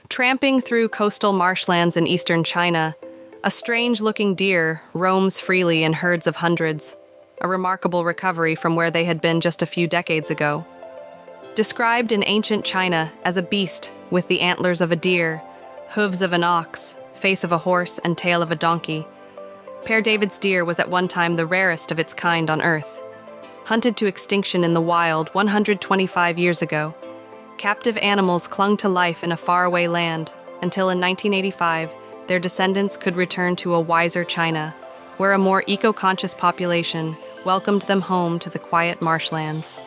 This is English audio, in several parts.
Tramping through coastal marshlands in eastern China, a strange-looking deer roams freely in herds of hundreds, a remarkable recovery from where they had been just a few decades ago. Described in ancient China as a beast with the antlers of a deer, hooves of an ox, face of a horse, and tail of a donkey, Père David's deer was at one time the rarest of its kind on Earth. Hunted to extinction in the wild 125 years ago, captive animals clung to life in a faraway land until in 1985, their descendants could return to a wiser China, where a more eco-conscious population welcomed them home to the quiet marshlands.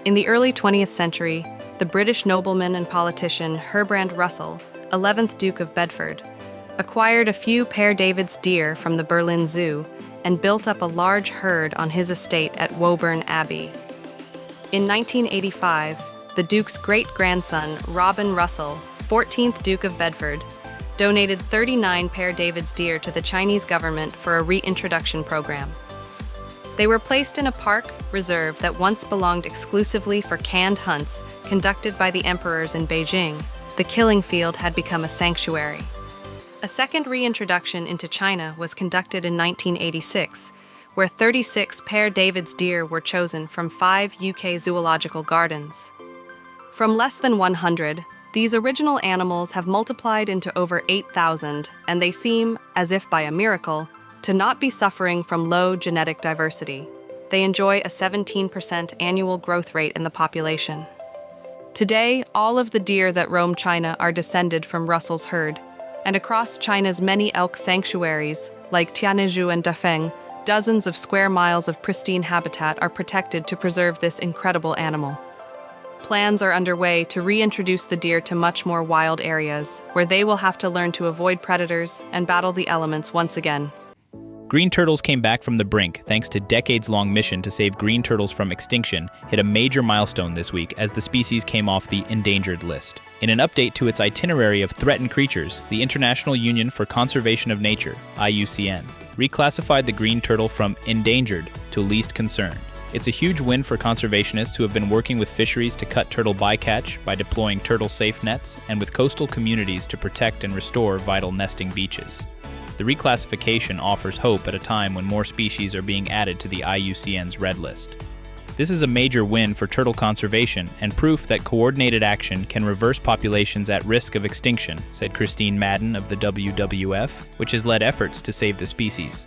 In the early 20th century, the British nobleman and politician Herbrand Russell, 11th Duke of Bedford, acquired a few Père David's deer from the Berlin Zoo and built up a large herd on his estate at Woburn Abbey. In 1985, the Duke's great-grandson, Robin Russell, 14th Duke of Bedford, donated 39 Père David's deer to the Chinese government for a reintroduction program. They were placed in a park reserve that once belonged exclusively for canned hunts conducted by the emperors in Beijing. The killing field had become a sanctuary. A second reintroduction into China was conducted in 1986, where 36 Père David's deer were chosen from 5 UK zoological gardens. From less than 100, these original animals have multiplied into over 8,000, and they seem, as if by a miracle, to not be suffering from low genetic diversity. They enjoy a 17% annual growth rate in the population. Today, all of the deer that roam China are descended from Russell's herd, and across China's many elk sanctuaries, like Tianzhu and Dafeng, dozens of square miles of pristine habitat are protected to preserve this incredible animal. Plans are underway to reintroduce the deer to much more wild areas, where they will have to learn to avoid predators and battle the elements once again. Green turtles came back from the brink thanks to decades-long mission to save green turtles from extinction hit a major milestone this week as the species came off the endangered list. In an update to its itinerary of threatened creatures, the International Union for Conservation of Nature, IUCN, reclassified the green turtle from endangered to least concern. It's a huge win for conservationists who have been working with fisheries to cut turtle bycatch by deploying turtle-safe nets and with coastal communities to protect and restore vital nesting beaches. The reclassification offers hope at a time when more species are being added to the IUCN's Red List. This is a major win for turtle conservation and proof that coordinated action can reverse populations at risk of extinction, said Christine Madden of the WWF, which has led efforts to save the species.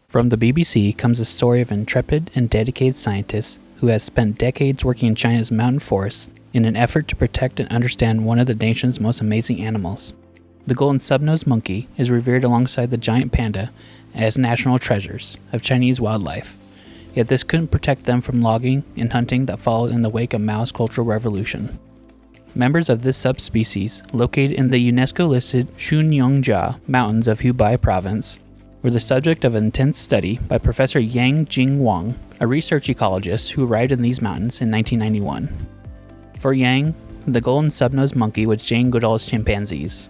From the BBC comes a story of intrepid and dedicated scientists who has spent decades working in China's mountain forests in an effort to protect and understand one of the nation's most amazing animals. The golden snub-nosed monkey is revered alongside the giant panda as national treasures of Chinese wildlife, yet this couldn't protect them from logging and hunting that followed in the wake of Mao's Cultural Revolution. Members of this subspecies, located in the UNESCO-listed Xunyongjia Mountains of Hubei province, were the subject of an intense study by Professor Yang Jingwang, a research ecologist who arrived in these mountains in 1991. For Yang, the golden snub-nosed monkey was Jane Goodall's chimpanzees.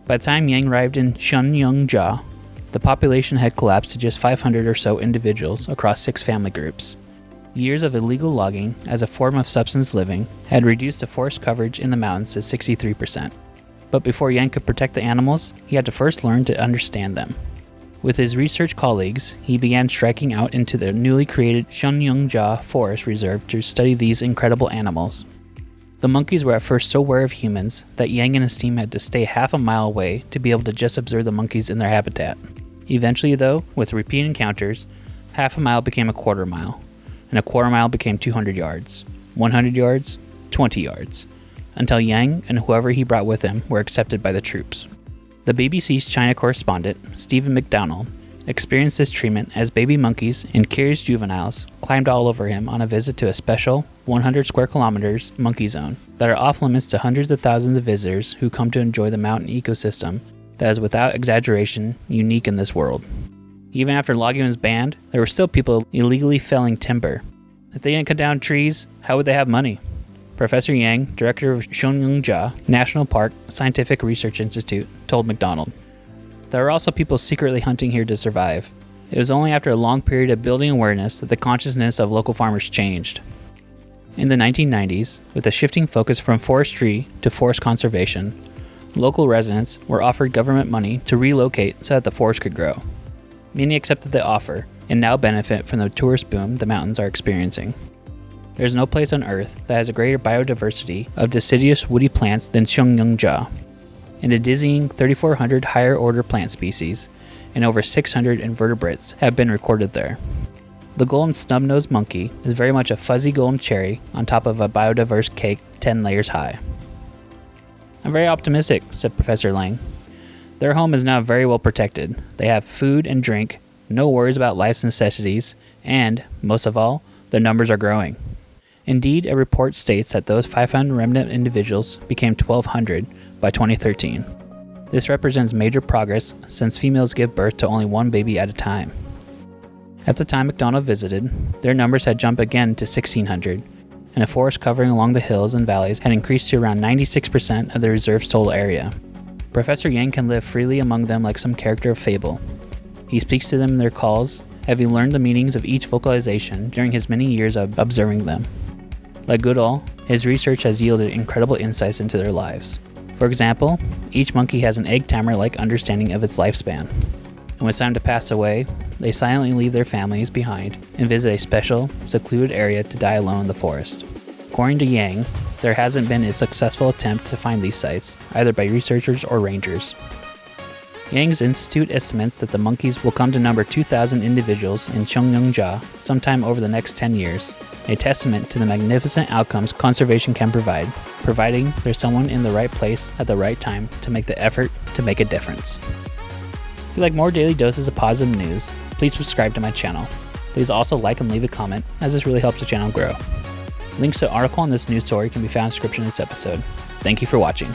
By the time Yang arrived in Xunyongjia, the population had collapsed to just 500 or so individuals across 6 family groups. Years of illegal logging as a form of subsistence living had reduced the forest coverage in the mountains to 63%. But before Yang could protect the animals, he had to first learn to understand them. With his research colleagues, he began striking out into the newly created Xunyongjia Forest Reserve to study these incredible animals. The monkeys were at first so wary of humans that Yang and his team had to stay half a mile away to be able to just observe the monkeys in their habitat. Eventually though, with repeated encounters, half a mile became a quarter mile, and a quarter mile became 200 yards, 100 yards, 20 yards, until Yang and whoever he brought with him were accepted by the troops. The BBC's China correspondent, Stephen McDonald, experienced this treatment as baby monkeys and curious juveniles climbed all over him on a visit to a special 100 square kilometers monkey zone that are off limits to hundreds of thousands of visitors who come to enjoy the mountain ecosystem that is without exaggeration unique in this world. Even after logging was banned, there were still people illegally felling timber. If they didn't cut down trees, how would they have money? Professor Yang, director of Xunyongjia National Park Scientific Research Institute, told McDonald, "There are also people secretly hunting here to survive. It was only after a long period of building awareness that the consciousness of local farmers changed." In the 1990s, with a shifting focus from forestry to forest conservation, local residents were offered government money to relocate so that the forest could grow. Many accepted the offer and now benefit from the tourist boom the mountains are experiencing. There's no place on Earth that has a greater biodiversity of deciduous woody plants than Xiongnyungjia, and a dizzying 3,400 higher order plant species and over 600 invertebrates have been recorded there. The golden snub-nosed monkey is very much a fuzzy golden cherry on top of a biodiverse cake 10 layers high. I'm very optimistic, said Professor Lang. Their home is now very well protected. They have food and drink, no worries about life's necessities, and, most of all, their numbers are growing. Indeed, a report states that those 500 remnant individuals became 1,200 by 2013. This represents major progress since females give birth to only one baby at a time. At the time McDonald visited, their numbers had jumped again to 1,600, and a forest covering along the hills and valleys had increased to around 96% of the reserve's total area. Professor Yang can live freely among them like some character of fable. He speaks to them in their calls, having learned the meanings of each vocalization during his many years of observing them. Like Goodall, his research has yielded incredible insights into their lives. For example, each monkey has an egg timer-like understanding of its lifespan. And when it's time to pass away, they silently leave their families behind and visit a special, secluded area to die alone in the forest. According to Yang, there hasn't been a successful attempt to find these sites, either by researchers or rangers. Yang's institute estimates that the monkeys will come to number 2,000 individuals in Xiongnyungjia sometime over the next 10 years, a testament to the magnificent outcomes conservation can provide, providing there's someone in the right place at the right time to make the effort to make a difference. If you'd like more daily doses of positive news, please subscribe to my channel. Please also like and leave a comment, as this really helps the channel grow. Links to the article on this news story can be found in the description of this episode. Thank you for watching.